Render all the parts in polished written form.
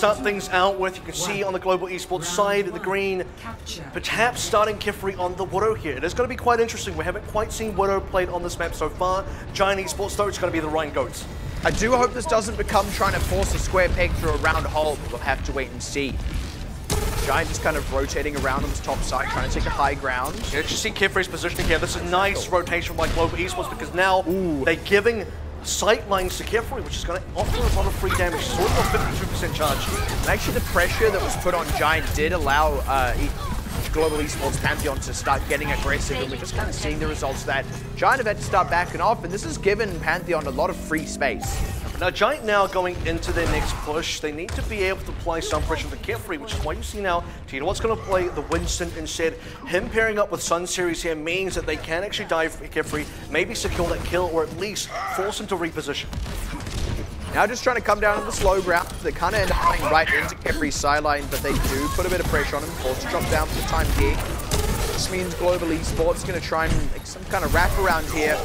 start things out with. You can see on the Global Esports side, the green, perhaps starting Kifri on the Widow here. It is going to be quite interesting. We haven't quite seen Widow played on this map so far. Giant Esports, though, it's going to be the Rhine Goats. I do hope this doesn't become trying to force a square peg through a round hole, but we'll have to wait and see. Giant just kind of rotating around on this top side, trying to take a high ground. Yeah, you see Kifri's positioning here. This is nice rotation by Global Esports because now they're giving sight lines to Kifri, which is going to offer a lot of free damage. It's already got 52% charge. And actually the pressure that was put on Giant did allow Global Esports Pantheon to start getting aggressive, and we're just kind of seeing the results of that. Giant have had to start backing off, and this has given Pantheon a lot of free space. Now, Giant now going into their next push, they need to be able to apply some pressure to Kifri, which is why you see now Tito's going to play the Winston instead. Him pairing up with Sun Series here means that they can actually dive for Kifri, maybe secure that kill, or at least force him to reposition. Now just trying to come down on the slow ground. They kind of end up playing right into Kifri's sideline, but they do put a bit of pressure on him, forced to drop down for the time being. This means Global Esports is going to try and make some kind of wraparound here.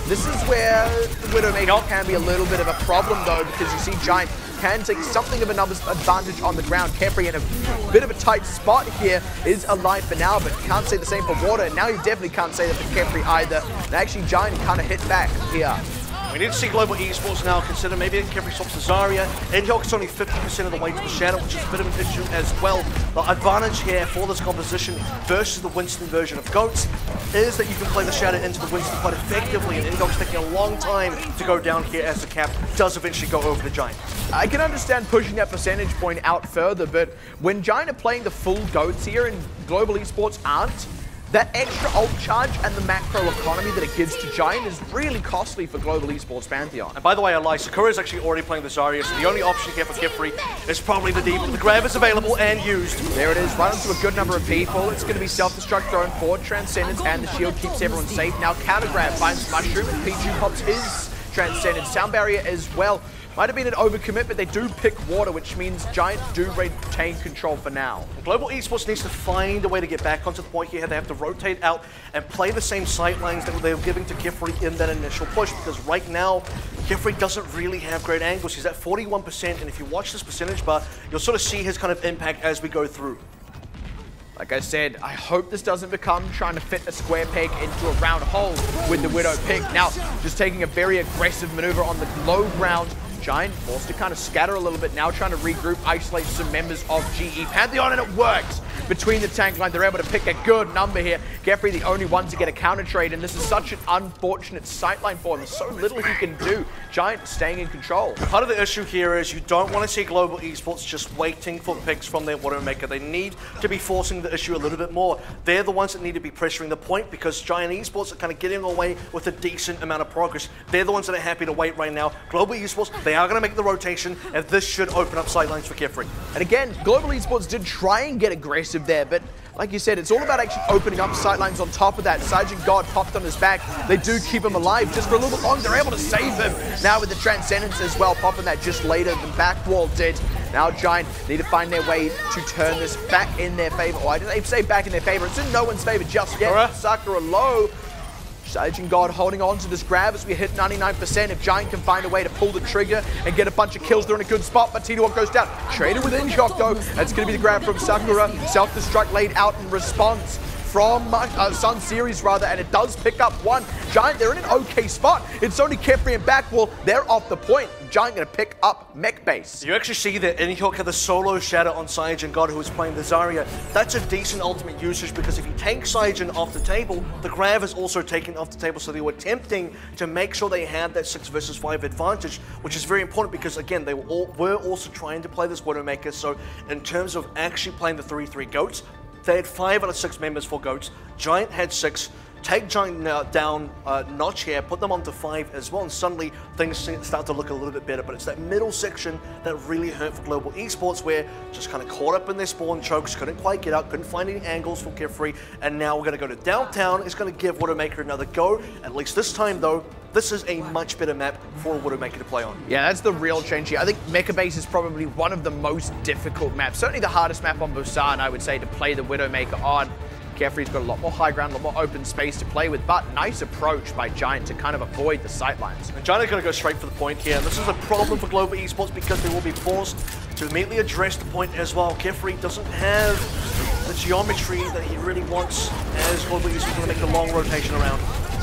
This is where the Widowmaker can be a little bit of a problem, though, because you see Giant can take something of another advantage on the ground. Kefri in a bit of a tight spot here is alive for now, but can't say the same for Water. And now you definitely can't say that for Kefri either. And actually, Giant kind of hit back here. We need to see Global Esports now consider maybe Kefri swaps to Zarya. Endhawk's only 50% of the way to the Shadow, which is a bit of an issue as well. The advantage here for this composition versus the Winston version of Goats is that you can play the Shadow into the Winston quite effectively, and Endhawk's taking a long time to go down here as the cap does eventually go over the Giant. I can understand pushing that percentage point out further, but when Giant are playing the full Goats here and Global Esports aren't, that extra ult charge and the macro economy that it gives to Giant is really costly for Global Esports Pantheon. And by the way, I lie, Sakura is actually already playing the Zarya, so the only option here for Kifri is probably the Deep. The grab is available and used. There it is, right into a good number of people. It's going to be self-destruct thrown for Transcendence, and the shield keeps everyone safe. Now counter grab finds Mushroom, and Pichu pops his Transcendence. Sound barrier as well. Might have been an overcommit, but they do pick Water, which means Giant do retain control for now. Global Esports needs to find a way to get back onto the point here. They have to rotate out and play the same sight lines that they were giving to Kifri in that initial push, because right now, Kifri doesn't really have great angles. He's at 41%, and if you watch this percentage bar, you'll sort of see his kind of impact as we go through. Like I said, I hope this doesn't become trying to fit a square peg into a round hole with the Widow pick. Now, just taking a very aggressive maneuver on the low ground. Giant forced to kind of scatter a little bit, now trying to regroup, isolate some members of GE Pantheon, and it works! Between the tank line, they're able to pick a good number here. Kefri the only one to get a counter trade, and this is such an unfortunate sightline for him. There's so little he can do. Giant staying in control. Part of the issue here is you don't want to see Global Esports just waiting for picks from their Widowmaker. They need to be forcing the issue a little bit more. They're the ones that need to be pressuring the point, because Giant Esports are kind of getting away with a decent amount of progress. They're the ones that are happy to wait right now. Global Esports, they are going to make the rotation, and this should open up sightlines for Kefri. And again, Global Esports did try and get aggressive there, but like you said, it's all about actually opening up sightlines on top of that. Sergeant God popped on his back. They do keep him alive just for a little bit longer. They're able to save him. Now with the Transcendence as well, popping that just later than Backwall did. Now Giant need to find their way to turn this back in their favor. Or I didn't say back in their favor. It's in no one's favor just yet. Sakura low. Sergeant God holding on to this grab as we hit 99%. If Giant can find a way to pull the trigger and get a bunch of kills, they're in a good spot, but Tito goes down. Traded with Injok though. That's going to be the grab from Sakura. Self-destruct laid out in response from Sun Series rather, and it does pick up one. Giant, they're in an okay spot. It's only Kefri and Backwall. They're off the point. Giant going to pick up mech base. You actually see that Inhyuk had the solo shadow on Saijin God, who was playing the Zarya. That's a decent ultimate usage, because if you take Saijin off the table, the grab is also taken off the table, so they were attempting to make sure they had that 6 versus 5 advantage, which is very important because, again, they were also trying to play this Widowmaker, so in terms of actually playing the 3-3 Goats, they had 5 out of 6 members for Goats. Giant had 6. Take Giant down notch here, put them onto 5 as well, and suddenly things start to look a little bit better. But it's that middle section that really hurt for Global Esports, where just kind of caught up in their spawn chokes, couldn't quite get out, couldn't find any angles for Kefri, and now we're going to go to downtown. It's going to give Widowmaker another go. At least this time, though, this is a much better map for Widowmaker to play on. Yeah, that's the real change here. I think Mecha Base is probably one of the most difficult maps, certainly the hardest map on Busan, I would say, to play the Widowmaker on. Kefri's got a lot more high ground, a lot more open space to play with, but nice approach by Giant to kind of avoid the sightlines. And Giant are going to go straight for the point here. And this is a problem for Global Esports because they will be forced to immediately address the point as well. Kefri doesn't have the geometry that he really wants as Global Esports going to make a long rotation around.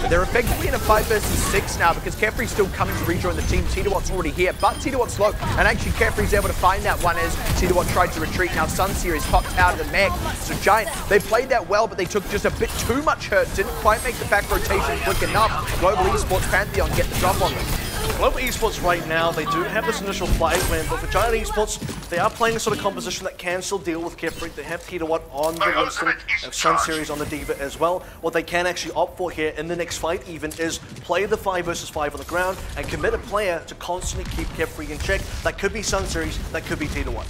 They're effectively in a 5 versus 6 now because Kefri's still coming to rejoin the team. Tidawat's already here, but Tidawat's low. And actually Kefri's able to find that one as Tidawat tried to retreat. Now Sun Series popped out of the mech. So Giant, they played that well, but they took just a bit too much hurt. Didn't quite make the back rotation quick enough. Global Esports Pantheon get the drop on them. Global Esports right now, they do have this initial fight win, but for Giant Esports, they are playing a sort of composition that can still deal with Kefri. They have Tidawat on the Winston, and Sun Series on the Diva as well. What they can actually opt for here in the next fight even is play the 5 versus 5 on the ground and commit a player to constantly keep Kefri in check. That could be Sun Series, that could be Tidawat.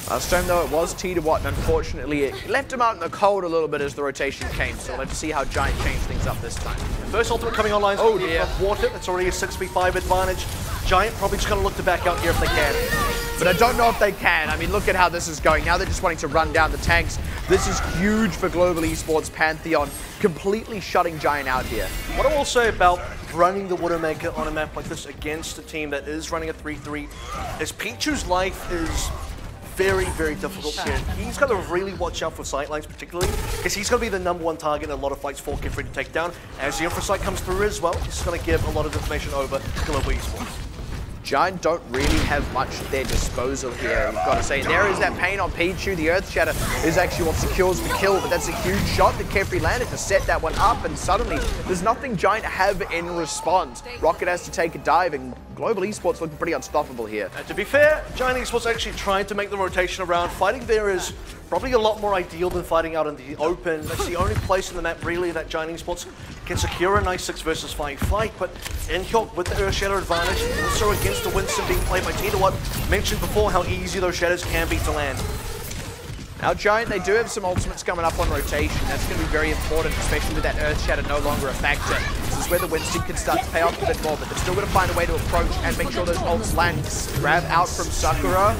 Last time though it was Tidawat, and unfortunately it left him out in the cold a little bit as the rotation came, so let's see how Giant changed things up this time. First ultimate coming online is Water. It's already a 6v5 advantage. Giant probably just going to look to back out here if they can. But I don't know if they can. I mean, look at how this is going. Now they're just wanting to run down the tanks. This is huge for Global Esports Pantheon, completely shutting Giant out here. What I will say about running the Widowmaker on a map like this against a team that is running a 3-3 is Pichu's life is very, very difficult here. He's got to really watch out for sightlines particularly, because he's going to be the #1 target in a lot of fights for Kefri to take down. As the infra sight comes through as well, he's going to give a lot of information over to Global Esports. Giant don't really have much at their disposal here, I've got to say. There is that pain on Pichu. The Earth Shatter is actually what secures the kill, but that's a huge shot that Kefri landed to set that one up, and suddenly there's nothing Giant have in response. Rocket has to take a dive, and Global Esports looking pretty unstoppable here. To be fair, Giant Esports actually tried to make the rotation around. Fighting there is probably a lot more ideal than fighting out in the open. That's the only place in the map really that Giant Esports can secure a nice 6 versus 5 fight, but Inhyok with the Earth Shatter advantage, also against the Winston being played by Tidawat. Mentioned before how easy those shatters can be to land. Now Giant, they do have some ultimates coming up on rotation. That's going to be very important, especially with that Earth Shatter no longer a factor. This is where the Winston can start to pay off a bit more, but they're still going to find a way to approach and make sure those ults land. Grab out from Sakura.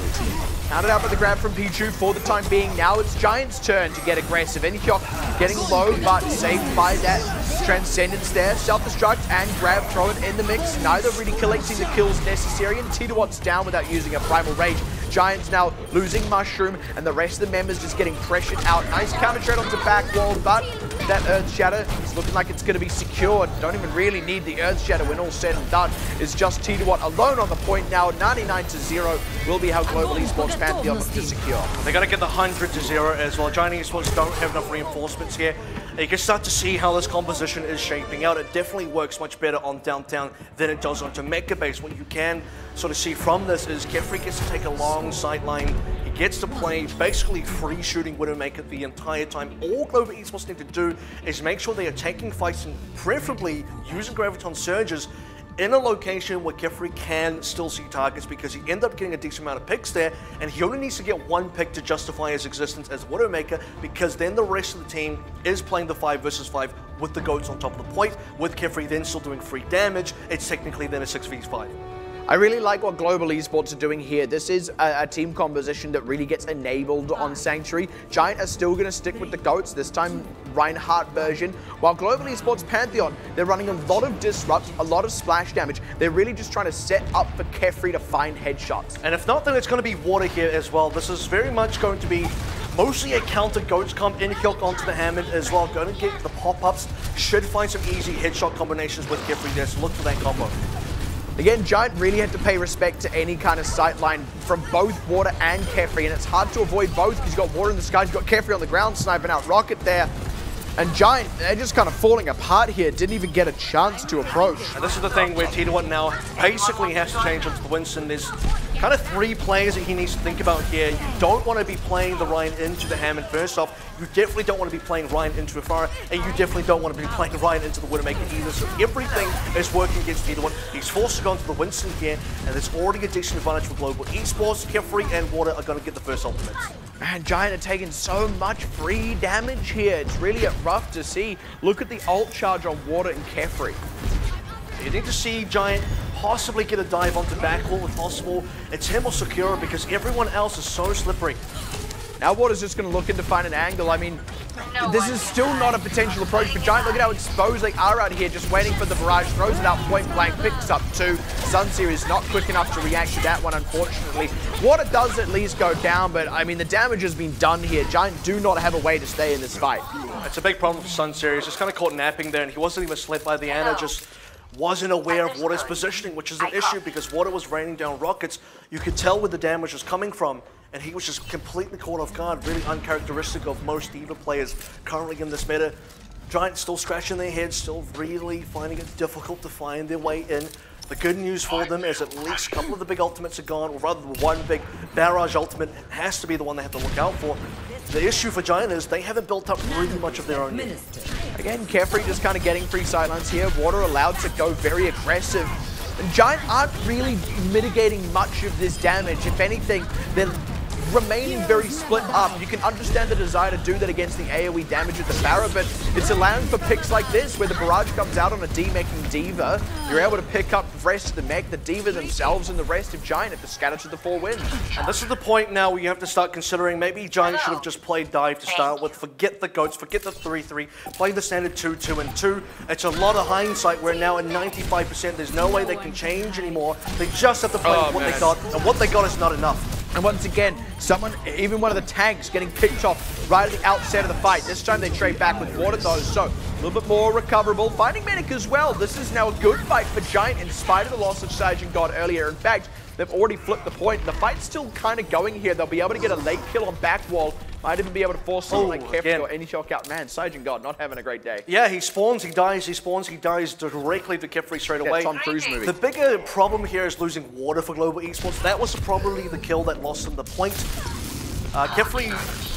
Counted out by the grab from Pichu for the time being. Now it's Giant's turn to get aggressive. Inhyok getting low, but saved by that Transcendence there. Self-destruct and grab, throw it in the mix. Neither really collecting the kills necessary, and Tidawat's down without using a Primal Rage. Giants now losing Mushroom, and the rest of the members just getting pressured out. Nice counter trade onto back wall, but that Earth Shatter is looking like it's going to be secured. Don't even really need the Earth Shatter when all said and done. It's just Tidawat alone on the point now. 99-0 will be how Global Esports Pantheon look to secure. They got to get the 100-0 as well. Giant Esports don't have enough reinforcements here. You can start to see how this composition is shaping out. It definitely works much better on downtown than it does on Jamaica base. What you can sort of see from this is Kefri gets to take a long sideline. He gets to play basically free shooting Widowmaker the entire time. All Global Esports need to do is make sure they are taking fights and preferably using Graviton Surges in a location where Kefri can still see targets, because he ended up getting a decent amount of picks there, and he only needs to get one pick to justify his existence as Widowmaker, because then the rest of the team is playing the 5 versus 5 with the goats on top of the point, with Kefri then still doing free damage. It's technically then a 6v5. I really like what Global Esports are doing here. This is a team composition that really gets enabled on Sanctuary. Giant are still going to stick with the GOATs, this time Reinhardt version, while Global Esports Pantheon, they're running a lot of disrupt, a lot of splash damage. They're really just trying to set up for Kefri to find headshots. And if not, then it's going to be Water here as well. This is very much going to be mostly a counter GOATs comp. Inhyok onto the Hammond as well. Going to get the pop-ups. Should find some easy headshot combinations with Kefri there, so look for that combo. Again, Giant really had to pay respect to any kind of sightline from both Water and Kefri, and it's hard to avoid both because you've got Water in the sky, you've got Kefri on the ground sniping out Rocket there. And Giant, they're just kind of falling apart here, didn't even get a chance to approach. And this is the thing where Tidawat now basically has to change onto the Winston. There's kind of 3 players that he needs to think about here. You don't want to be playing the Ryan into the Hammond first off. You definitely don't want to be playing Ryan into a Farah, and you definitely don't want to be playing Ryan into the Widowmaker either. So everything is working against Tidawat. He's forced to go into the Winston here, and there's already a decent advantage for Global Esports. Kefri and Water are going to get the first ultimates. Man, Giant are taking so much free damage here. It's really rough to see. Look at the ult charge on Water and Kefri. You need to see Giant possibly get a dive onto backwall if possible. It's him or Sakura, because everyone else is so slippery. Now Water's just going to look in to find an angle. I mean, this is still not a potential approach for Giant. Look at how exposed they are out here, just waiting for the barrage. Throws it out point blank, picks up 2. Sun Series not quick enough to react to that one, unfortunately. Water does at least go down, but I mean, the damage has been done here. Giant do not have a way to stay in this fight. It's a big problem for Sun Series. Just kind of caught napping there, and he wasn't even slept by the Ana, just wasn't aware of Water's positioning, which is an issue because Water was raining down rockets. You could tell where the damage was coming from, and he was just completely caught off guard, really uncharacteristic of most D.Va players currently in this meta. Giant still scratching their heads, still really finding it difficult to find their way in. The good news for them is at least a couple of the big ultimates are gone, or rather the one big barrage ultimate has to be the one they have to look out for. The issue for Giant is they haven't built up really much of their own yet. Again, Carefree just kind of getting free sightlines here. Water allowed to go very aggressive. And Giant aren't really mitigating much of this damage. If anything, they're remaining very split up. You can understand the desire to do that against the AoE damage of the Pharah, but it's allowing for picks like this, where the barrage comes out on a D-meching D.Va. You're able to pick up the rest of the mech, the D.Va themselves, and the rest of Giant have to scatter to the 4 winds. And this is the point now where you have to start considering maybe Giant should have just played dive to start with. Forget the goats, forget the 3-3, play the standard 2-2-2. It's a lot of hindsight. We're now at 95%. There's no way they can change anymore. They just have to play with what they got, and what they got is not enough. And once again, even one of the tanks getting picked off right at the outset of the fight. This time they trade back with Water though, so a little bit more recoverable. Finding Medic as well. This is now a good fight for Giant in spite of the loss of Sergeant God earlier. In fact, they've already flipped the point. The fight's still kind of going here. They'll be able to get a late kill on back wall. Might even be able to force someone like Carefree or any shock out. Man, Sergeant God not having a great day. Yeah, he spawns, he dies, he spawns, he dies directly to Carefree straight away. Tom Cruise movie. The bigger problem here is losing Water for Global Esports. That was probably the kill that lost them the point. Carefree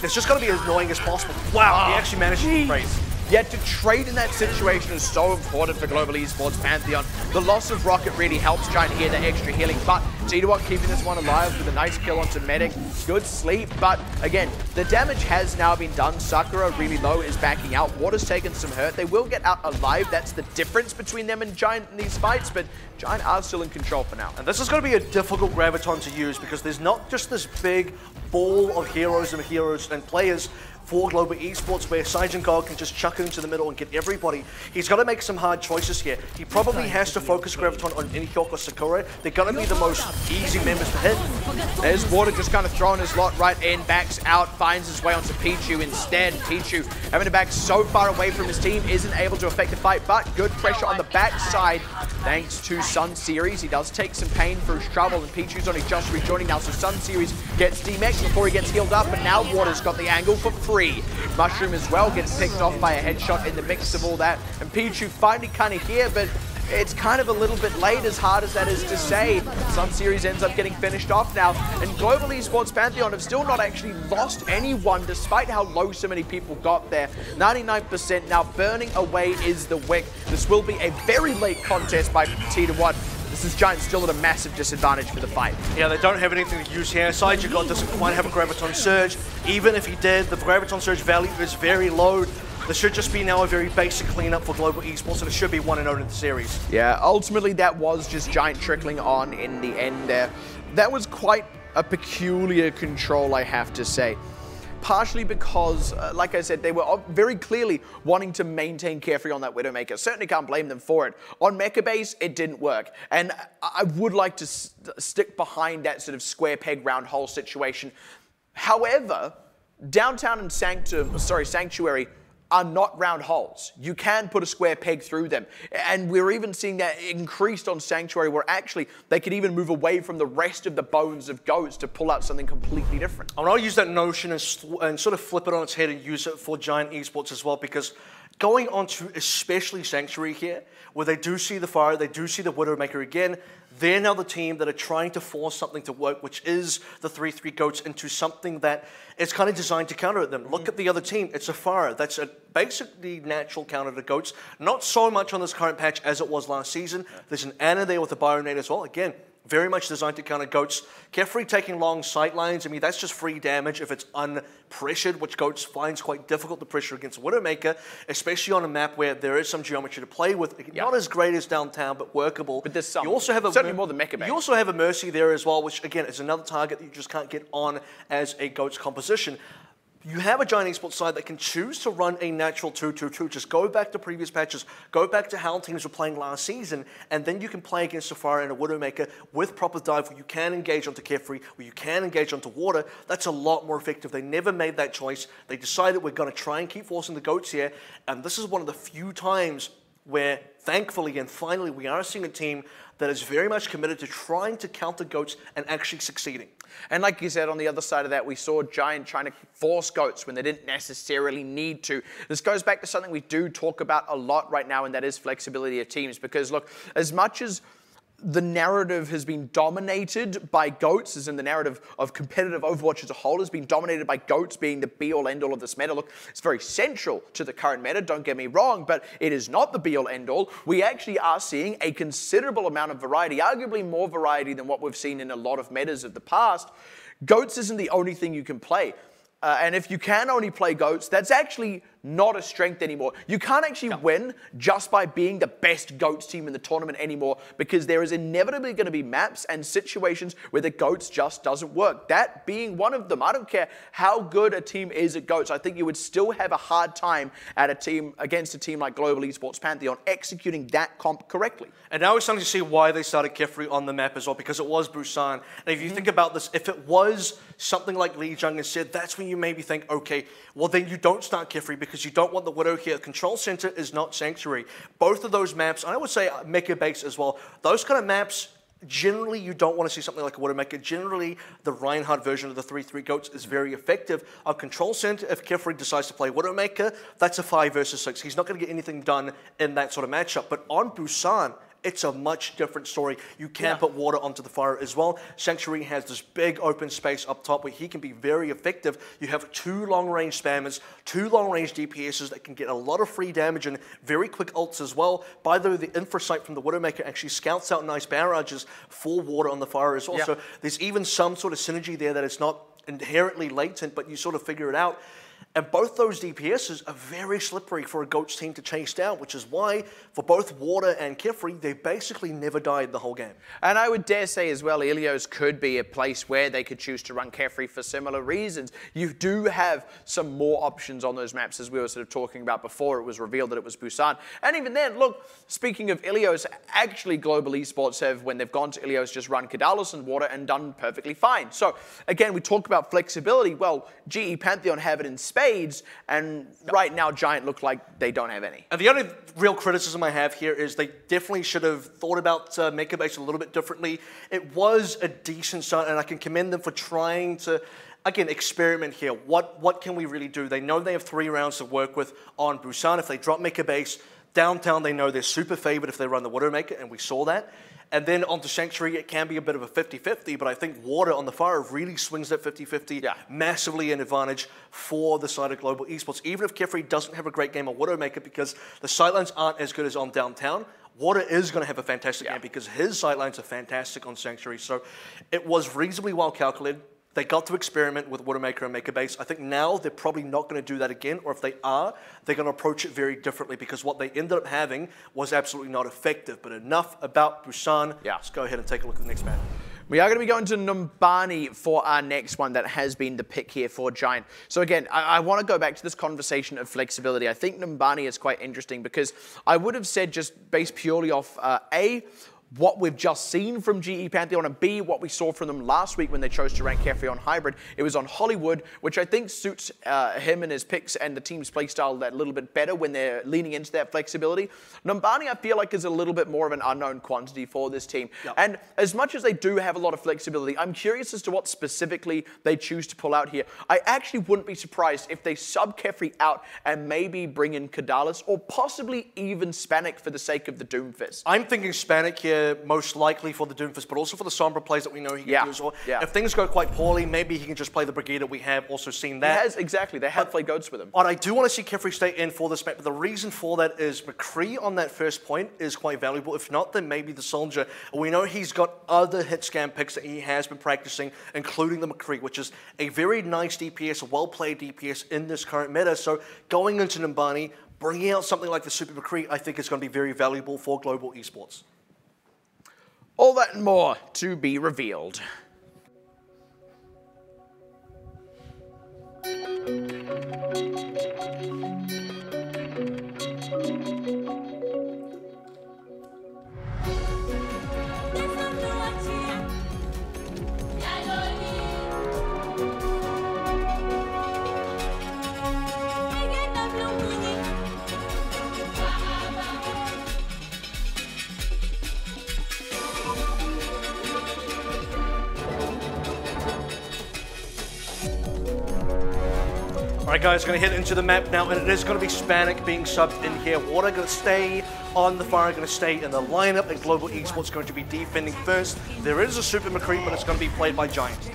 is just going to be as annoying as possible. Wow, he actually managed to raise. Yet to trade in that situation is so important for Global Esports Pantheon. The loss of Rocket really helps Giant here, the extra healing, but G2 keeping this one alive with a nice kill onto Medic. Good sleep, but again, the damage has now been done. Sakura really low is backing out. Water's taken some hurt. They will get out alive. That's the difference between them and Giant in these fights, but Giant are still in control for now. And this is going to be a difficult graviton to use because there's not just this big ball of heroes and players for Global Esports where Sergeant God can just chuck it into the middle and get everybody. He's got to make some hard choices here. He probably has to focus Graviton on Inhyuk or Sakura. They're going to be the most easy members to hit. There's Water just kind of throwing his lot right in, backs out, finds his way onto Pichu instead. Pichu having to back so far away from his team, isn't able to affect the fight, but good pressure on the backside thanks to Sun Series. He does take some pain for his trouble, and Pichu's only just rejoining now, so Sun Series gets D-Mech before he gets healed up, and now Water's got the angle for free. Mushroom as well gets picked off by a headshot in the mix of all that, and Pichu finally kind of here, but it's kind of a little bit late, as hard as that is to say. Sun Series ends up getting finished off now, and Global Esports Pantheon have still not actually lost anyone, despite how low so many people got there. 99% now, burning away is the wick. This will be a very late contest by T1. This is Giant still at a massive disadvantage for the fight. Yeah, they don't have anything to use here. Sergeant God doesn't quite have a Graviton Surge. Even if he did, the Graviton Surge value is very low. This should just be now a very basic cleanup for Global Esports, and it should be 1-0 in the series. Yeah, ultimately that was just Giant trickling on in the end there. That was quite a peculiar control, I have to say. Partially because, like I said, they were very clearly wanting to maintain Carefree on that Widowmaker. Certainly can't blame them for it. On Mecha Base, it didn't work. And I would like to stick behind that sort of square peg round hole situation. However, Downtown and Sanctuary are not round holes. You can put a square peg through them. And we're even seeing that increased on Sanctuary, where actually they could even move away from the rest of the bones of goats to pull out something completely different. I'll use that notion and sort of flip it on its head and use it for Giant Esports as well, because going on to especially Sanctuary here, where they do see the fire, they do see the Widowmaker again, they're now the team that are trying to force something to work, which is the 3-3 goats, into something that is kind of designed to counter them. Look at the other team. It's a fire. That's a basically natural counter to goats. Not so much on this current patch as it was last season. There's an Ana there with a Bionade as well. Again, very much designed to counter goats. Carefree taking long sight lines. I mean, that's just free damage if it's unpressured, which goats finds quite difficult to pressure against Widowmaker, especially on a map where there is some geometry to play with. Yep. Not as great as Downtown, but workable. But there's some. You also have certainly more than Mecha Base. You also have a Mercy there as well, which again is another target that you just can't get on as a goat's composition. you have a Giant Esports side that can choose to run a natural 2-2-2. Just go back to previous patches, go back to how teams were playing last season, and then you can play against Safari and a Widowmaker with proper dive where you can engage onto Kefri, where you can engage onto water. That's a lot more effective. They never made that choice. They decided we're going to try and keep forcing the goats here, and this is one of the few times where, thankfully and finally, we are seeing a team that is very much committed to trying to counter goats and actually succeeding. And like you said, on the other side of that, we saw Giant trying to force goats when they didn't necessarily need to. This goes back to something we do talk about a lot right now, and that is flexibility of teams. Because look, as much as the narrative has been dominated by goats, as in the narrative of competitive Overwatch as a whole has been dominated by goats being the be-all, end-all of this meta. Look, it's very central to the current meta, don't get me wrong, but it is not the be-all, end-all. We actually are seeing a considerable amount of variety, arguably more variety than what we've seen in a lot of metas of the past. Goats isn't the only thing you can play. And if you can only play goats, that's actually not a strength anymore. You can't actually win just by being the best goats team in the tournament anymore, because there is inevitably going to be maps and situations where the goats just doesn't work. That being one of them. I don't care how good a team is at goats. I think you would still have a hard time at a team against a team like Global Esports Pantheon executing that comp correctly. And now we're starting to see why they started Kefri on the map as well, because it was Busan. And if you think about this, if it was something like Lee Jung has said, that's when you maybe think, okay, well then you don't start Kefri because you don't want the Widow here. Control Center is not Sanctuary. Both of those maps, I would say Mecha Base as well, those kind of maps, generally you don't want to see something like a Widowmaker. Generally, the Reinhardt version of the 3-3 goats is very effective. On Control Center, if Kefri decides to play Widowmaker, that's a 5 versus 6. He's not going to get anything done in that sort of matchup. But on Busan, it's a much different story. You can put water onto the fire as well. Sanctuary has this big open space up top where he can be very effective. You have 2 long-range spammers, 2 long-range DPSs that can get a lot of free damage and very quick ults as well. By the way, the infra sight from the Widowmaker actually scouts out nice barrages for water on the fire as well. So there's even some sort of synergy there that is not inherently latent, but you sort of figure it out. And both those DPSs are very slippery for a Goats team to chase down, which is why for both Water and Kefri, they basically never died the whole game. And I would dare say as well, Ilios could be a place where they could choose to run Kefri for similar reasons. You do have some more options on those maps, as we were sort of talking about before it was revealed that it was Busan. And even then, look, speaking of Ilios, actually Global Esports have, when they've gone to Ilios, just run Kadalis and Water and done perfectly fine. So again, we talk about flexibility. Well, GE Pantheon have it in spades, and right now Giant look like they don't have any. And the only real criticism I have here is they definitely should have thought about Mecha Base a little bit differently. It was a decent start, and I can commend them for trying to, again, experiment here. What can we really do? They know they have 3 rounds to work with on Busan. If they drop Mecha Base, downtown they know they're super favored if they run the Widowmaker, and we saw that. And then onto Sanctuary, it can be a bit of a 50-50, but I think Water on the fire really swings that 50-50 massively in advantage for the side of Global Esports. Even if Kefri doesn't have a great game on Widowmaker because the sightlines aren't as good as on downtown, Water is going to have a fantastic game because his sightlines are fantastic on Sanctuary. So it was reasonably well calculated. They got to experiment with Widowmaker and Mecha Base. I think now they're probably not going to do that again, or if they are, they're going to approach it very differently because what they ended up having was absolutely not effective. But enough about Busan. Let's go ahead and take a look at the next map. We are going to be going to Numbani for our next one that has been the pick here for Giant. So again, I want to go back to this conversation of flexibility. I think Numbani is quite interesting because I would have said just based purely off what we've just seen from GE Pantheon, and B, what we saw from them last week when they chose to rank Kefri on Hybrid. It was on Hollywood, which I think suits him and his picks and the team's playstyle that little bit better when they're leaning into that flexibility. Numbani, I feel like, is a little bit more of an unknown quantity for this team. And as much as they do have a lot of flexibility, I'm curious as to what specifically they choose to pull out here. I actually wouldn't be surprised if they sub Kefri out and maybe bring in Kadalis or possibly even Spanik for the sake of the Doomfist. I'm thinking Spanik here, most likely for the Doomfist, but also for the Sombra plays that we know he can do as well. If things go quite poorly, maybe he can just play the Brigida. We have also seen that. He has, exactly. They have played goats with him. But I do want to see Kefri stay in for this map, but the reason for that is McCree on that first point is quite valuable. If not, then maybe the Soldier. We know he's got other hit scam picks that he has been practicing, including the McCree, which is a very nice DPS, a well-played DPS in this current meta. So going into Numbani, bringing out something like the Super McCree, I think is going to be very valuable for Global Esports. All that and more to be revealed. Alright guys, going to head into the map now, and it is going to be Spanik being subbed in here. Water going to stay on the fire, going to stay in the lineup, and Global Esports going to be defending first. There is a Super McCree, but it's going to be played by Giant.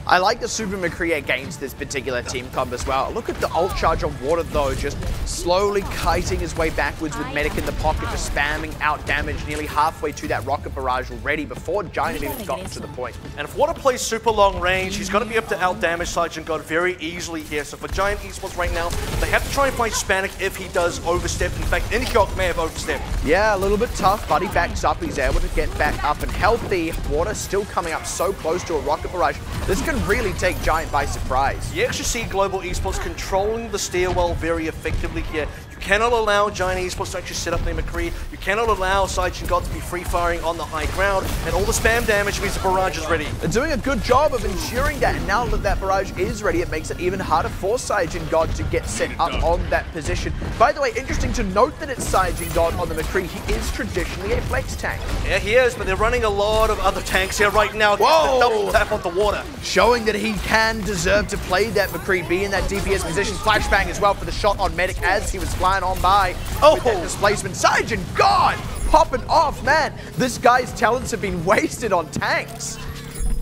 I like the Super McCree against this particular team comp as well. Look at the ult charge on Water though, just slowly kiting his way backwards with Medic in the pocket, just spamming out damage nearly halfway to that rocket barrage already before Giant had even gotten to the point. And if Water plays super long range, he's going to be able to out damage Sergeant God very easily here. So for Giant Esports right now, they have to try and fight Spanik if he does overstep. In fact, Inhyok may have overstepped. Yeah, a little bit tough, but he backs up. He's able to get back up and healthy. Water still coming up so close to a rocket barrage. This can really take Giant by surprise. You actually see Global Esports controlling the stairwell very effectively here. You cannot allow Giant Esports to actually set up their McCree. You cannot allow Sergeant God to be free-firing on the high ground, and all the spam damage means the barrage is ready. They're doing a good job of ensuring that, and now that that barrage is ready, it makes it even harder for Sergeant God to get set up on that position. By the way, interesting to note that it's Sergeant God on the McCree. He is traditionally a flex tank. Yeah, he is, but they're running a lot of other tanks here right now. Whoa! Double tap on the Water. Showing that he can deserve to play that McCree, be in that DPS position. Flashbang as well for the shot on Medic as he was flying on by with that displacement. Sergeant God popping off, man. This guy's talents have been wasted on tanks.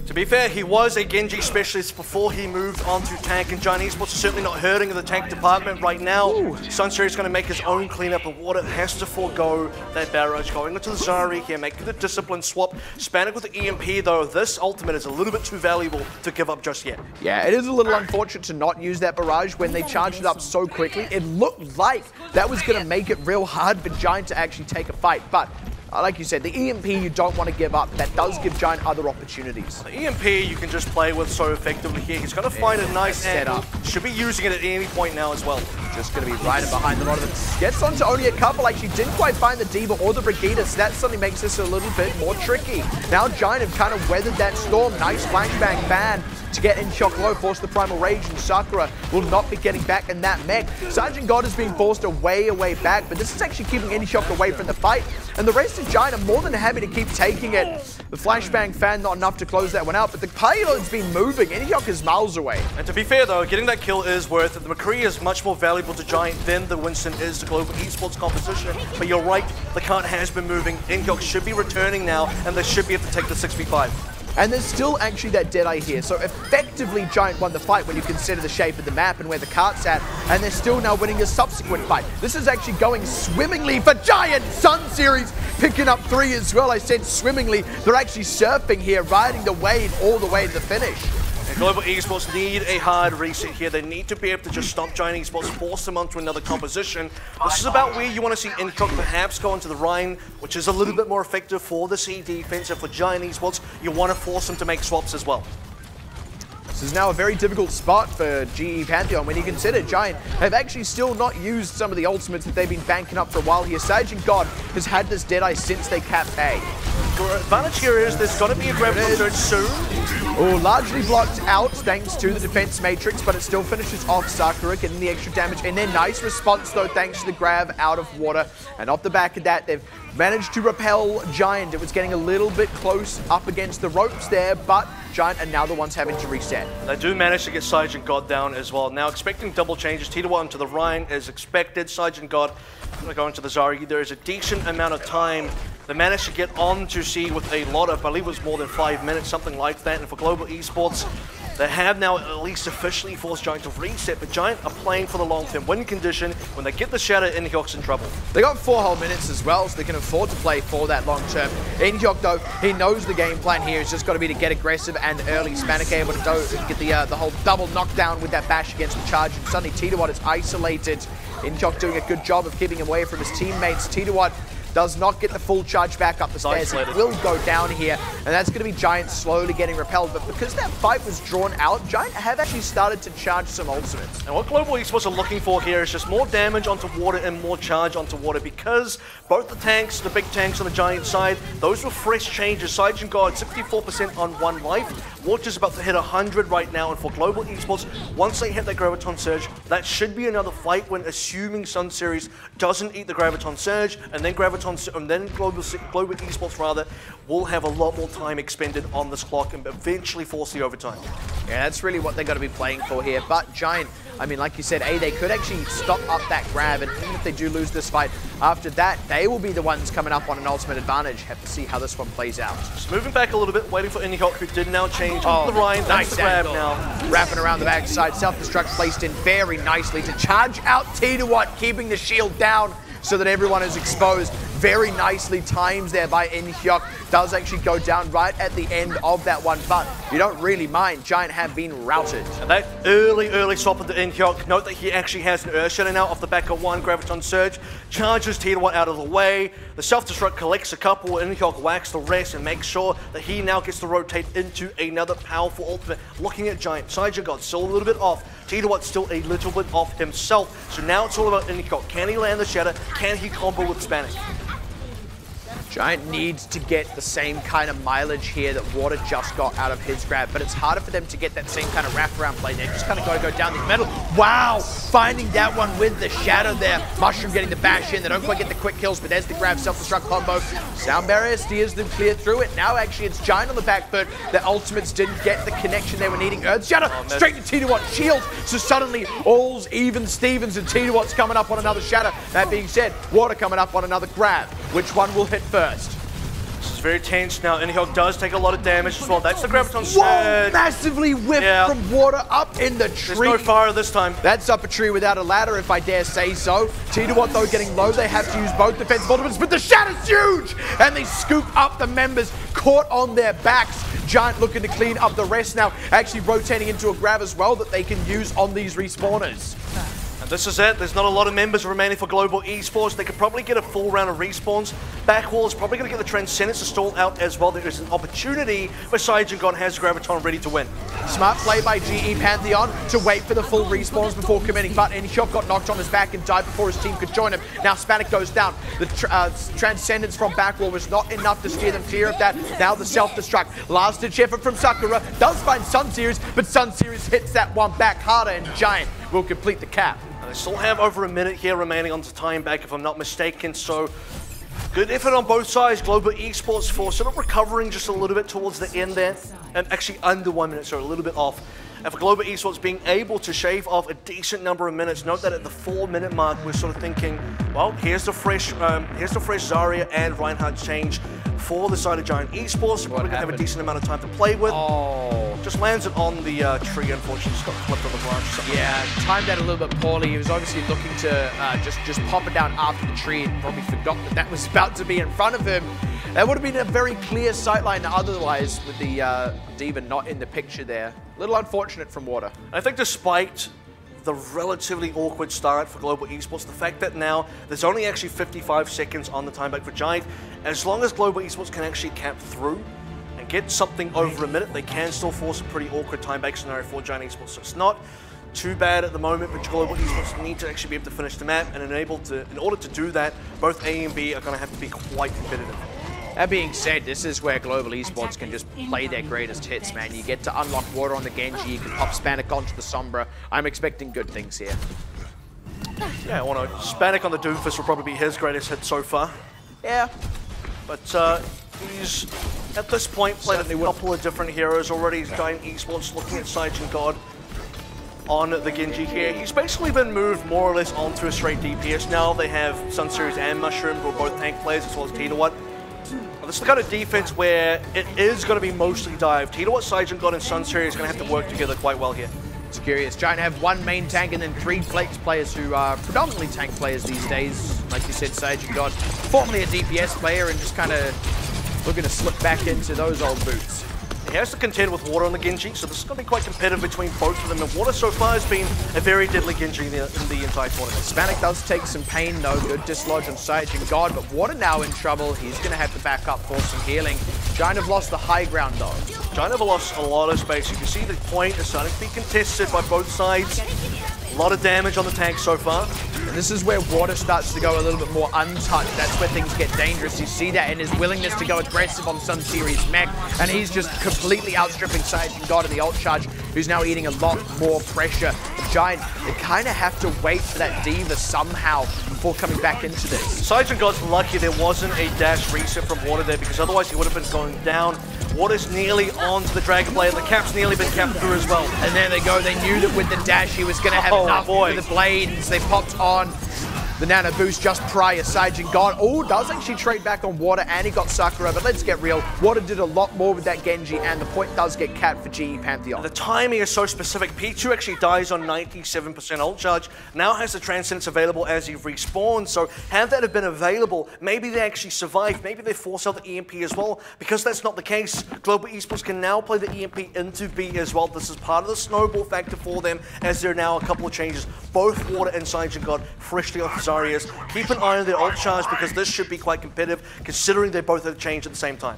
To be fair, he was a Genji specialist before he moved on to tank, and Giant Esports is certainly not hurting in the tank department right now. Sunseries is going to make his own cleanup, and Water has to forego that barrage. Going into the Zarya here, making the discipline swap. Spanik with the EMP though, this ultimate is a little bit too valuable to give up just yet. Yeah, it is a little unfortunate to not use that barrage when they charged it up so quickly. It looked like that was going to make it real hard for Giant to actually take a fight, but like you said, the EMP you don't want to give up. That does give Giant other opportunities. The EMP you can just play with so effectively here. He's going to find a nice setup. Should be using it at any point now as well. Just going to be right in behind a lot of them. Gets onto only a couple. Actually didn't quite find the Diva or the Brigida, so that suddenly makes this a little bit more tricky. Now Giant have kind of weathered that storm. Nice flashbang ban to get Inhyok low, force the Primal Rage, and Sakura will not be getting back in that mech. Sergeant God is being forced away back, but this is actually keeping Inhyok away from the fight, and the rest of Giant are more than happy to keep taking it. The flashbang fan not enough to close that one out, but the payload's been moving. Inhyok is miles away. And to be fair though, getting that kill is worth it. The McCree is much more valuable to Giant than the Winston is to Global Esports composition, but you're right, the cart has been moving. Inhyok should be returning now, and they should be able to take the 6v5. And there's still actually that Deadeye here, so effectively Giant won the fight when you consider the shape of the map and where the cart's at, and they're still now winning a subsequent fight. This is actually going swimmingly for Giant. Sun Series picking up 3 as well. I said swimmingly. They're actually surfing here, riding the wave all the way to the finish. And Global Esports need a hard reset here. They need to be able to just stop Giant Esports, force them onto another composition. This is about where you want to see Inhyok perhaps go into the Rhine, which is a little bit more effective for the C defense. And for Giant Esports, you want to force them to make swaps as well. This is now a very difficult spot for GE Pantheon when you consider Giant have actually still not used some of the ultimates that they've been banking up for a while here. Sergeant God has had this Deadeye since they capped A. The advantage here is there's got to be a Graviton Surge soon. Oh, largely blocked out thanks to the defense matrix, but it still finishes off Sakura, getting the extra damage. And then nice response though, thanks to the grab out of Water. And off the back of that, they've managed to repel Giant. It was getting a little bit close up against the ropes there, but Giant are now the ones having to reset. They do manage to get Sergeant God down as well. Now expecting double changes. T1 to the Rhine as expected. Sergeant God going to go into the Zarya. There is a decent amount of time. They managed to get on to C with a lot of, I believe it was more than 5 minutes, something like that. And for Global Esports, they have now at least officially forced Giant to reset, but Giant are playing for the long-term win condition. When they get the shatter, Inhyok's in trouble. They got 4 whole minutes as well, so they can afford to play for that long-term. Inhyok, though, he knows the game plan here. It's just got to be to get aggressive and early. Spanik able to get the whole double knockdown with that bash against the charge, and suddenly T1 is isolated. Inhyok doing a good job of keeping him away from his teammates. T1 does not get the full charge back up the stairs. It will go down here, and that's going to be Giant slowly getting repelled. But because that fight was drawn out, Giant have actually started to charge some ultimates. And what Global Esports are looking for here is just more damage onto Water and more charge onto Water, because both the tanks, the big tanks on the Giant side, those were fresh changes. Sergeant God, 64% on 1 life. Water's about to hit 100 right now, and for Global Esports, once they hit that Graviton Surge, that should be another fight when assuming Sun Series doesn't eat the Graviton Surge, and then Graviton Graviton, and then Global Esports rather, will have a lot more time expended on this clock and eventually force the overtime. Yeah, that's really what they're going to be playing for here. But Giant, I mean, like you said, they could actually stop up that grab, and even if they do lose this fight, after that, they will be the ones coming up on an ultimate advantage. Have to see how this one plays out. Just moving back a little bit, waiting for Indyhawk, who did now change the Ryan. That's the grab now. Wrapping around the backside, self-destruct placed in very nicely to charge out T2Watt, keeping the shield down so that everyone is exposed. Very nicely times there by Inhyuk. Does actually go down right at the end of that one, but you don't really mind. Giant have been routed. And that early swap into Inhyuk. Note that he actually has an Earth Shatter now off the back of one Graviton Surge. Charges T2Watt out of the way. The self-destruct collects a couple. Inhyuk whacks the rest and makes sure that he now gets to rotate into another powerful ultimate. Looking at Giant, Saijin got still a little bit off. T2Watt still a little bit off himself. So now it's all about Inhyuk. Can he land the Shatter? Can he combo with Spanik? Giant needs to get the same kind of mileage here that Water just got out of his grab, but it's harder for them to get that same kind of wraparound play. They just kind of got to go down the middle. Wow! Finding that one with the shadow there. Mushroom getting the bash in. They don't quite get the quick kills, but there's the grab, self-destruct combo. Sound Barrier steers them clear through it. Now actually it's Giant on the back foot. The ultimates didn't get the connection they were needing. Earth Shatter straight to T2Watt shield. So suddenly all's even Stevens and T2Watt's coming up on another shatter. That being said, Water coming up on another grab. Which one will hit first? This is very tense now. Inhyuk does take a lot of damage as well. That's the Graviton Surge. Whoa, massively whiffed from Water up in the tree. There's no fire this time. That's up a tree without a ladder, if I dare say so. T2Watt, though, getting low. They have to use both defensive ultimates, but the Shatter's huge! And they scoop up the members caught on their backs. Giant looking to clean up the rest now. Actually rotating into a grab as well that they can use on these respawners. This is it. There's not a lot of members remaining for Global Esports. They could probably get a full round of respawns. Backwall is probably going to get the Transcendence to stall out as well. There is an opportunity where Saijin God has Graviton ready to win. Smart play by GE Pantheon to wait for the full respawns before committing, but Inhyuk got knocked on his back and died before his team could join him. Now Spanik goes down. The Transcendence from Backwall was not enough to steer them clear of that. Now the self-destruct. Last-ditch effort from Sakura. Does find Sun Series, but Sun Series hits that one back harder, and Giant will complete the cap. They still have over a minute here remaining on to time back, if I'm not mistaken, so good effort on both sides. Global Esports for sort of recovering just a little bit towards the end there, and actually under 1 minute, so a little bit off. And for Global Esports being able to shave off a decent number of minutes. Note that at the 4-minute mark, we're sort of thinking, well, here's the fresh Zarya and Reinhardt change for the side of Giant Esports. We're probably going to have a decent amount of time to play with. Oh. Just lands it on the tree, unfortunately. Just got flipped on the branch or something. Yeah, timed that a little bit poorly. He was obviously looking to just pop it down after the tree and probably forgot that that was about to be in front of him. That would have been a very clear sightline otherwise with the D.Va not in the picture there. A little unfortunate from Water. I think despite the relatively awkward start for Global Esports, the fact that now there's only actually 55 seconds on the time back for Giant, as long as Global Esports can actually cap through and get something over a minute, they can still force a pretty awkward time back scenario for Giant Esports. So it's not too bad at the moment, but Global Esports need to actually be able to finish the map, and in order to do that, both A and B are going to have to be quite competitive. That being said, this is where Global Esports can just play their greatest hits, man. You get to unlock Water on the Genji, you can pop Spanik onto the Sombra. I'm expecting good things here. Yeah, I want to. Spanik on the Doomfist will probably be his greatest hit so far. Yeah. But he's, at this point, played a couple of different heroes already. Giant Esports looking at Saijin God on the Genji here. He's basically been moved more or less onto a straight DPS now. They have Sun Series and Mushroom, who are both tank players, as well as T2Watt. This is the kind of defense where it is going to be mostly dive. T2Watt, Saijin God, and Sun Series are going to have to work together quite well here. It's curious. Giant have one main tank and then 3 flex players who are predominantly tank players these days. Like you said, Saijin God, formerly a DPS player and just kind of looking to slip back into those old boots. He has to contend with Water on the Genji, so this is going to be quite competitive between both of them. And Water so far has been a very deadly Genji in the entire tournament. Spanik does take some pain though, good dislodge on Saijin God, but Water now in trouble. He's going to have to back up for some healing. Giant have lost the high ground though. Giant have lost a lot of space. You can see the point is starting to be contested by both sides. A lot of damage on the tank so far. And this is where Water starts to go a little bit more untouched. That's where things get dangerous. You see that in his willingness to go aggressive on Sun Series mech. And he's just completely outstripping Saijin God in the ult charge, who's now eating a lot more pressure. Giant, they kind of have to wait for that Diva somehow before coming back into this. Sajin God's lucky there wasn't a dash reset from Water there, because otherwise he would have been going down. Water's nearly onto the Dragon Blade, and the cap's nearly been capped through as well. And there they go. They knew that with the dash he was going to have enough for the blades. They popped on the nano boost just prior. Sajin God, does actually trade back on Water, and he got Sakura, but let's get real. Water did a lot more with that Genji, and the point does get capped for GE Pantheon. The timing is so specific. Pichu actually dies on 97% ult charge, now has the Transcendence available as he respawns, so had that have been available, maybe they actually survive, maybe they force out the EMP as well. Because that's not the case, Global Esports can now play the EMP into B as well. This is part of the snowball factor for them, as there are now a couple of changes. Both Water and Sajin God freshly off the Zarya's. Keep an eye on their ult charge, because this should be quite competitive, considering they both have changed at the same time.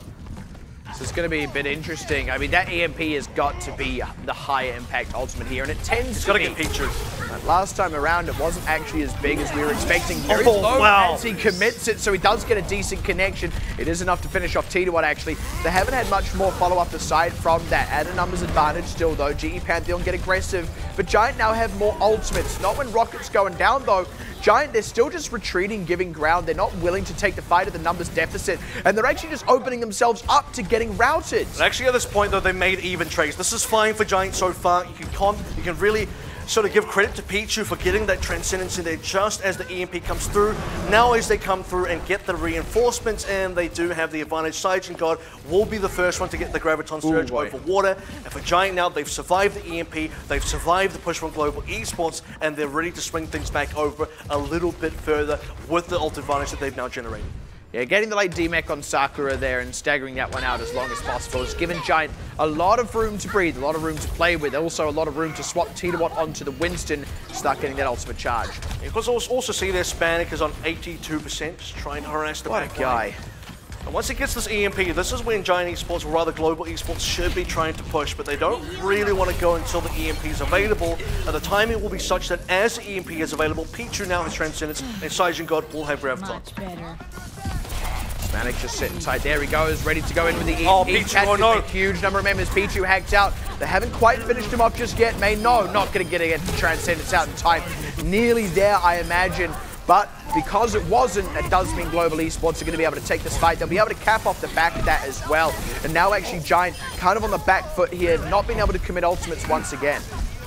So it's going to be a bit interesting. I mean, that EMP has got to be the higher impact ultimate here, and it tends to be. It's got to get Pichu. Last time around, it wasn't actually as big as we were expecting. Very low as he commits it, so he does get a decent connection. It is enough to finish off T1, actually. They haven't had much more follow-up aside from that. At a numbers advantage still, though. GE Pantheon get aggressive, but Giant now have more ultimates. Not when Rocket's going down, though. Giant, they're still just retreating, giving ground. They're not willing to take the fight at the numbers deficit, and they're actually just opening themselves up to getting routed. And actually, at this point, though, they made even trades. This is fine for Giant so far. You can really sort of give credit to Pichu for getting that Transcendence in there just as the EMP comes through. Now as they come through and get the reinforcements, and they do have the advantage, Sajin God will be the first one to get the Graviton Surge over Water. And for Giant now, they've survived the EMP, they've survived the push from Global Esports, and they're ready to swing things back over a little bit further with the ult advantage that they've now generated. Yeah, getting the late DMAC on Sakura there and staggering that one out as long as possible has given Giant a lot of room to breathe, a lot of room to play with, also a lot of room to swap T1 onto the Winston, start getting that ultimate charge. You can also see their Spanik is on 82%, just trying to harass the back line. And once it gets this EMP, this is when Giant Esports, or rather Global Esports, should be trying to push, but they don't really want to go until the EMP is available. And the timing will be such that as the EMP is available, Pichu now has Transcendence, and Sajin God will have Graviton. Spanik just sitting tight. There he goes, ready to go in with the EMP. Oh, Pichu, a huge number of members. Pichu hacked out. They haven't quite finished him off just yet. No, not going to get the Transcendence out in time. Nearly there, I imagine. But because it wasn't, that does mean Global Esports are going to be able to take this fight. They'll be able to cap off the back of that as well. And now actually Giant kind of on the back foot here, not being able to commit ultimates once again.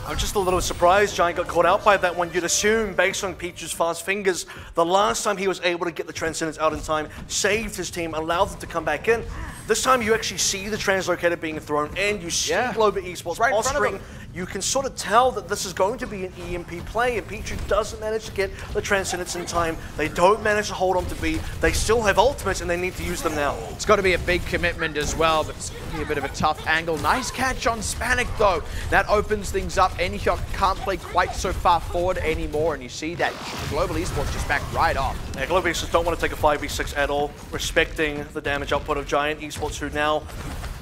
I'm just a little surprised Giant got caught out by that one. You'd assume, based on Pichu's fast fingers, the last time he was able to get the Transcendence out in time, saved his team, allowed them to come back in. This time you actually see the Translocator being thrown, and you see Global Esports right in front of him. You can sort of tell that this is going to be an EMP play, and Pichu doesn't manage to get the Transcendence in time. They don't manage to hold on to B. They still have ultimates, and they need to use them now. It's got to be a big commitment as well, but it's going to be a bit of a tough angle. Nice catch on Spanik, though. That opens things up. Anyhawk can't play quite so far forward anymore, and you see that Global Esports just back right off. Yeah, Global Esports don't want to take a 5v6 at all, respecting the damage output of Giant Esports, who now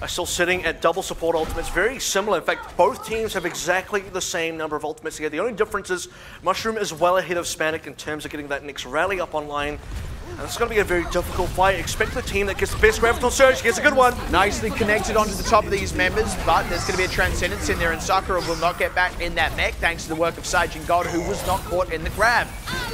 are still sitting at double support ultimates. Very similar. In fact, both teams have exactly the same number of ultimates here. The only difference is Mushroom is well ahead of Spanik in terms of getting that next rally up online. And it's going to be a very difficult fight. Expect the team that gets the best Graviton Surge gets a good one. Nicely connected onto the top of these members, but there's going to be a Transcendence in there, and Sakura will not get back in that mech thanks to the work of Sajin God, who was not caught in the grab.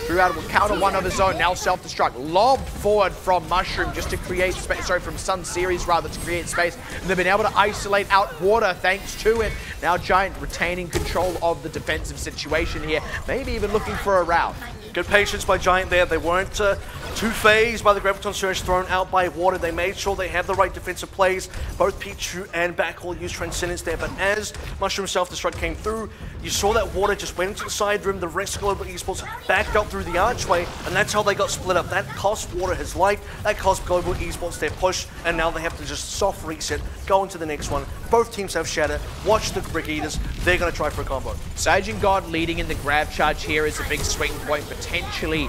Threw out a counter one of his own, now self-destruct. Lob forward from Mushroom just to create space, from Sun Series rather, to create space. And they've been able to isolate out Water thanks to it. Now Giant retaining control of the defensive situation here, maybe even looking for a rout. Good patience by Giant there. They weren't too phased by the Graviton Surge thrown out by Water. They made sure they had the right defensive plays. Both Pichu and Backhall used Transcendence there, but as Mushroom self-destruct came through, you saw that Water just went into the side room. The rest of Global Esports backed up through the archway, and that's how they got split up. That cost Water his life. That cost Global Esports their push, and now they have to just soft reset, go into the next one. Both teams have Shatter. Watch the Brick Eaters. They're going to try for a combo. Sajin God leading in the grab charge here is a big swing point, potentially.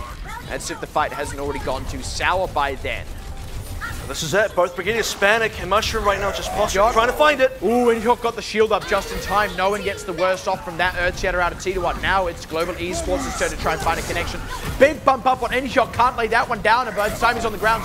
As if the fight hasn't already gone too sour by then. This is it. Both Brigadiers, Spanik and Mushroom right now just possibly trying to find it. Ooh, and Hawk got the shield up just in time. No one gets the worst off from that Earth Shatter out of T1. Now it's Global Esports' turn to try and find a connection. Big bump up on Anyshot. Can't lay that one down, and by the time he's on the ground,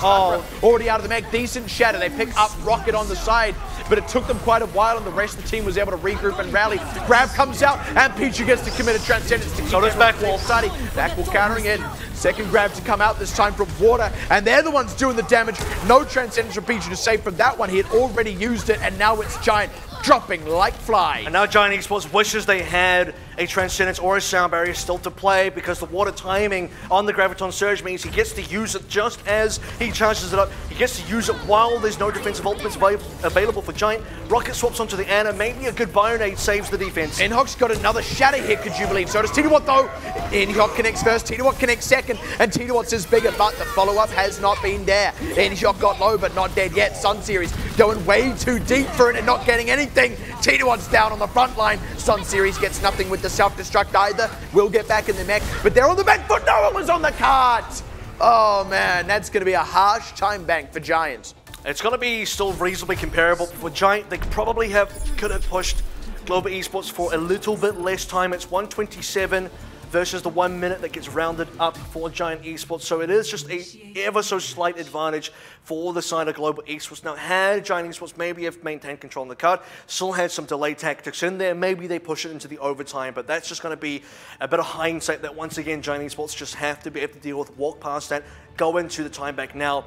already out of the mech. Decent Shatter. They pick up Rocket on the side. but it took them quite a while, and the rest of the team was able to regroup and rally. Grab comes out, and Pixie gets to commit a Transcendence to keep So does Backwall. Backwall countering it. Second grab to come out, this time from Water, and they're the ones doing the damage. No Transcendence from Pixie to save from that one. He had already used it, and now it's Giant dropping like fly. And now Giant Esports wishes they had a Transcendence or a Sound Barrier still to play, because the Water timing on the Graviton Surge means he gets to use it just as he charges it up. He gets to use it while there's no defensive ultimates available for Giant. Rocket swaps onto the Ana. Maybe a good Bionade saves the defense. Inhok's got another shatter hit, could you believe? So does Titawat though. Inhok connects first, Titawat connects second, and Titawat's is bigger, but the follow-up has not been there. Inhok got low, but not dead yet. Sun Series going way too deep for it and not getting anything. Titawat's down on the front line. Sun Series gets nothing with the self-destruct either. Will get back in the mech, but they're on the back foot. No one was on the cart. Oh man, that's going to be a harsh time bank for Giants. It's going to be still reasonably comparable. For Giant, they probably could have pushed Global Esports for a little bit less time. It's 127 versus the 1 minute that gets rounded up for Giant Esports. So it is just a ever so slight advantage for the side of Global Esports. Now, had Giant Esports maybe have maintained control on the card, still had some delay tactics in there, maybe they push it into the overtime, but that's just going to be a bit of hindsight that once again Giant Esports just have to be able to deal with, walk past that, go into the time back now,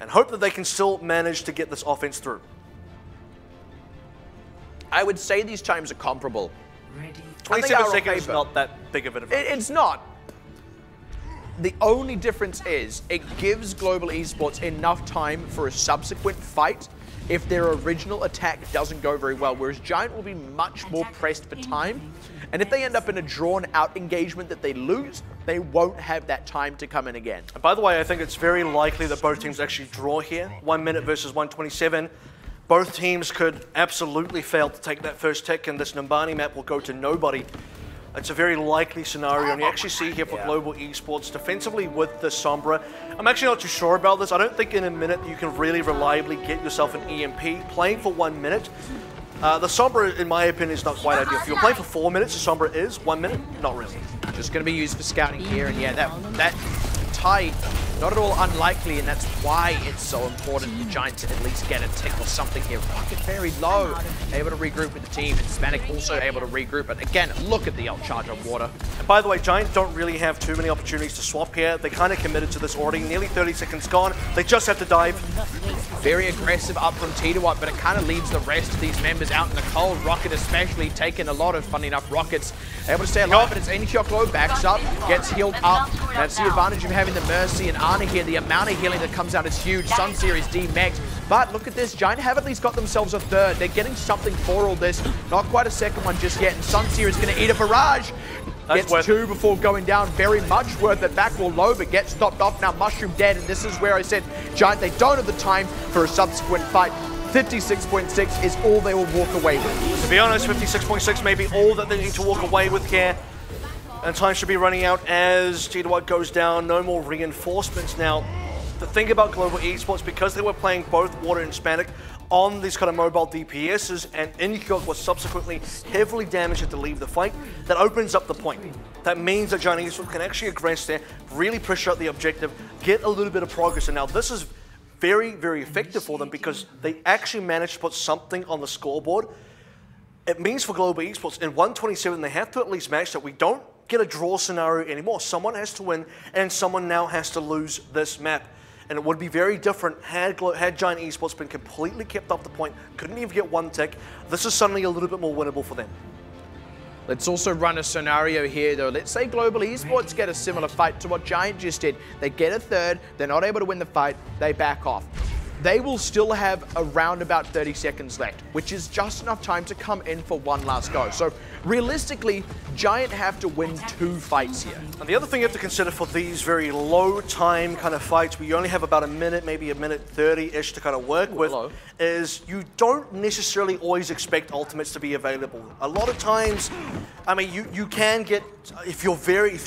and hope that they can still manage to get this offense through. I would say these times are comparable. 27 seconds is not that big of an advantage. It's not. The only difference is it gives Global Esports enough time for a subsequent fight if their original attack doesn't go very well, whereas Giant will be much more pressed for time. And if they end up in a drawn-out engagement that they lose, they won't have that time to come in again. And by the way, I think it's very likely that both teams actually draw here. 1 minute versus 127. Both teams could absolutely fail to take that first tick, and this Numbani map will go to nobody. It's a very likely scenario, and you actually see here for Global Esports defensively with the Sombra. I'm actually not too sure about this. I don't think in a minute you can really reliably get yourself an EMP. Playing for 1 minute, the Sombra, in my opinion, is not quite ideal. If you're playing for 4 minutes, the Sombra is 1 minute, not really. Just going to be used for scouting here, and yeah, that tie, not at all unlikely, and that's why it's so important for Giant to at least get a tick or something here. Rocket very low, able to regroup with the team, and Spanik also able to regroup, but again, look at the outcharge on Water. And by the way, Giant don't really have too many opportunities to swap here. They kind of committed to this already. Nearly 30 seconds gone. They just have to dive. Very aggressive up from Titawat, but it kind of leaves the rest of these members out in the cold. Rocket especially taking a lot of, funny enough, Rockets able to stay alive, but it's Inhok low, backs up, gets healed up. That's the advantage of having the Mercy and Ana here. The amount of healing that comes out is huge. Sun Series D-Megged. But look at this, Giant have at least got themselves a third. They're getting something for all this. Not quite a second one just yet, and Sun Series going to eat a barrage. Gets two before going down, very much worth it. Backwall low, but gets stopped off. Now Mushroom dead, and this is where I said, Giant, they don't have the time for a subsequent fight. 56.6 is all they will walk away with. To be honest, 56.6 may be all that they need to walk away with here. And time should be running out as Titawat goes down. No more reinforcements now. The thing about Global Esports, because they were playing both Water and Spanik on these kind of mobile DPSs, and Inhok was subsequently heavily damaged to leave the fight, that opens up the point. That means that Giant Esports can actually aggress there, really push out the objective, get a little bit of progress. And now this is very, very effective for them because they actually managed to put something on the scoreboard. It means for Global Esports, in 127, they have to at least match that. We don't get a draw scenario anymore. Someone has to win, and someone now has to lose this map. And it would be very different had Giant Esports been completely kept up the point, couldn't even get one tick. This is suddenly a little bit more winnable for them. Let's also run a scenario here, though. Let's say Global Esports get a similar fight to what Giant just did. They get a third, they're not able to win the fight, they back off. They will still have around about 30 seconds left, which is just enough time to come in for one last go. So realistically, Giant have to win 2 fights here. And the other thing you have to consider for these very low time kind of fights, where you only have about a minute, maybe a minute 30-ish to kind of work with, is you don't necessarily always expect ultimates to be available. A lot of times, I mean, you can get, if you're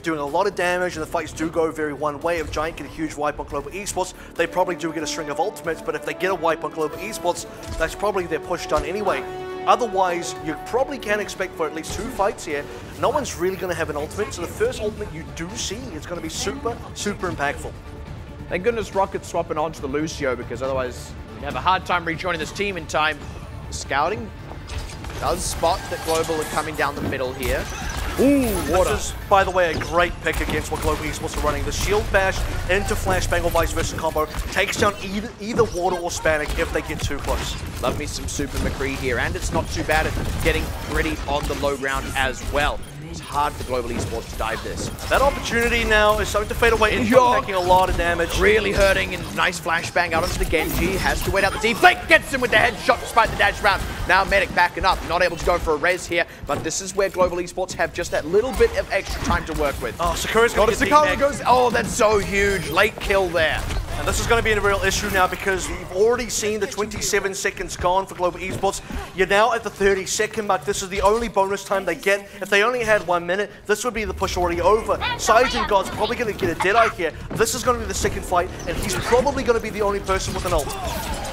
doing a lot of damage and the fights do go very one way, if Giant get a huge wipe on Global Esports, they probably do get a string of ultimates, but if they get a wipe on Global Esports, that's probably their push done anyway. Otherwise, you probably can expect for at least 2 fights here. No one's really going to have an ultimate, so the first ultimate you do see is going to be super, super impactful. Thank goodness Rocket's swapping onto the Lucio, because otherwise you have a hard time rejoining this team in time. Scouting does spot that Global are coming down the middle here. Ooh, water. This is, by the way, a great pick against what Global Esports are running. The shield bash into flashbang or vice versa combo takes down either water or Spanik if they get too close. Love me some Super McCree here, and it's not too bad at getting gritty on the low ground as well. It's hard for Global Esports to dive this. That opportunity now is starting to fade away. Inhyuk taking a lot of damage. Really hurting, and nice flashbang out onto the Genji. Has to wait out the deflate. Gets him with the headshot despite the dash round. Now Medic backing up. Not able to go for a res here, but this is where Global Esports have just that little bit of extra time to work with. Oh, Sakura's going to get Sakura goes, oh, that's so huge. Late kill there. And this is going to be a real issue now because you've already seen the 27 seconds gone for Global Esports. You're now at the 30-second mark. This is the only bonus time they get. If they only had 1 minute, this would be the push already over. Saiyan God's probably going to get a Deadeye here. This is going to be the second fight, and he's probably going to be the only person with an ult.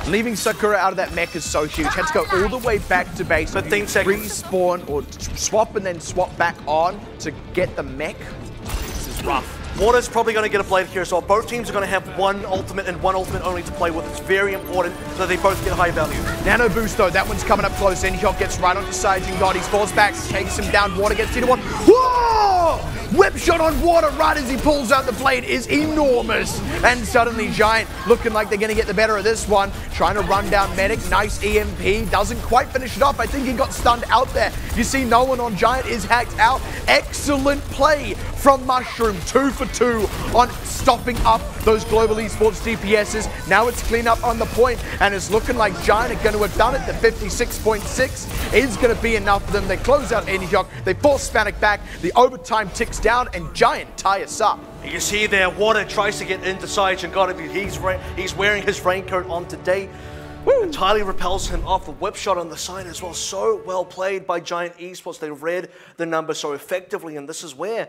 Leaving Sakura out of that mech is so huge. Had to go all the way back to base. 15 seconds. Respawn or swap and then swap back on to get the mech. This is rough. Water's probably going to get a blade here as well. Both teams are going to have one ultimate and one ultimate only to play with. It's very important that they both get high value. Nano boost though, that one's coming up close. Inhyuk gets right onto Saiyan God. He falls back, takes him down. Water gets 2-1. Whoa! Whip shot on Water right as he pulls out the blade is enormous. And suddenly Giant looking like they're going to get the better of this one. Trying to run down Medic. Nice EMP. Doesn't quite finish it off. I think he got stunned out there. You see no one on Giant is hacked out. Excellent play from Mushroom. 2 for 2 on stopping up those Global Esports DPSs. Now it's clean up on the point, and it's looking like Giant are going to have done it. The 56.6 is going to be enough for them. They close out Inhyuk. They force Spanik back. The overtime ticks down, and Giant tie us up. You see there, Water tries to get into Saiyan God. He's wearing his raincoat on today. Entirely repels him off. The whip shot on the side as well. So well played by Giant Esports. They read the number so effectively, and this is where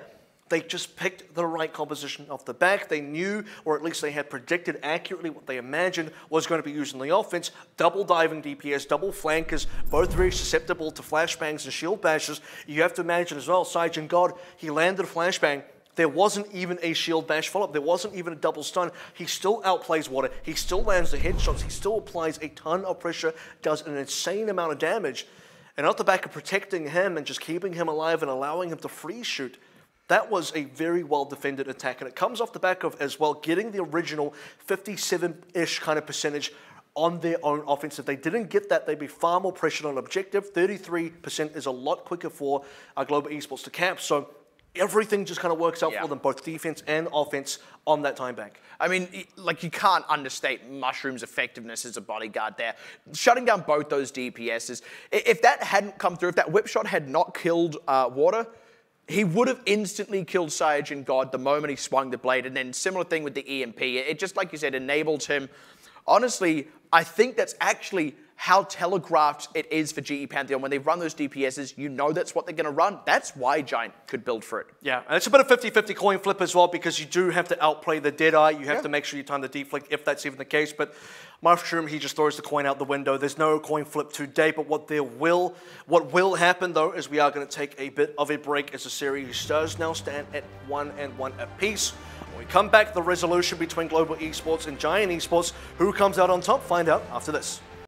they just picked the right composition off the back. They knew, or at least they had predicted accurately what they imagined was going to be used in the offense. Double diving DPS, double flankers, both very susceptible to flashbangs and shield bashes. You have to imagine as well, Saiyan God, he landed a flashbang. There wasn't even a shield bash follow-up. There wasn't even a double stun. He still outplays Water. He still lands the headshots. He still applies a ton of pressure, does an insane amount of damage. And off the back of protecting him and just keeping him alive and allowing him to free shoot, that was a very well-defended attack, and it comes off the back of, as well, getting the original 57-ish kind of percentage on their own offense. If they didn't get that, they'd be far more pressured on objective. 33% is a lot quicker for Global Esports to cap, so everything just kind of works out for them, both defense and offense, on that time bank. I mean, like, you can't understate Mushroom's effectiveness as a bodyguard there. Shutting down both those DPSs. If that hadn't come through, if that whip shot had not killed Water, he would have instantly killed Saiyan God the moment he swung the blade, and then similar thing with the EMP. It just, like you said, enabled him. Honestly, I think that's actually how telegraphed it is for GE Pantheon. When they run those DPSs, you know that's what they're going to run. That's why Giant could build for it. Yeah, and it's a bit of 50-50 coin flip as well, because you do have to outplay the Deadeye. You have to make sure you time the deflect, if that's even the case. But Mushroom, he just throws the coin out the window. There's no coin flip today, but what will happen, though, is we are going to take a bit of a break as the series does now stand at 1-1 apiece. When we come back, the resolution between Global Esports and Giant Esports, who comes out on top? Find out after this.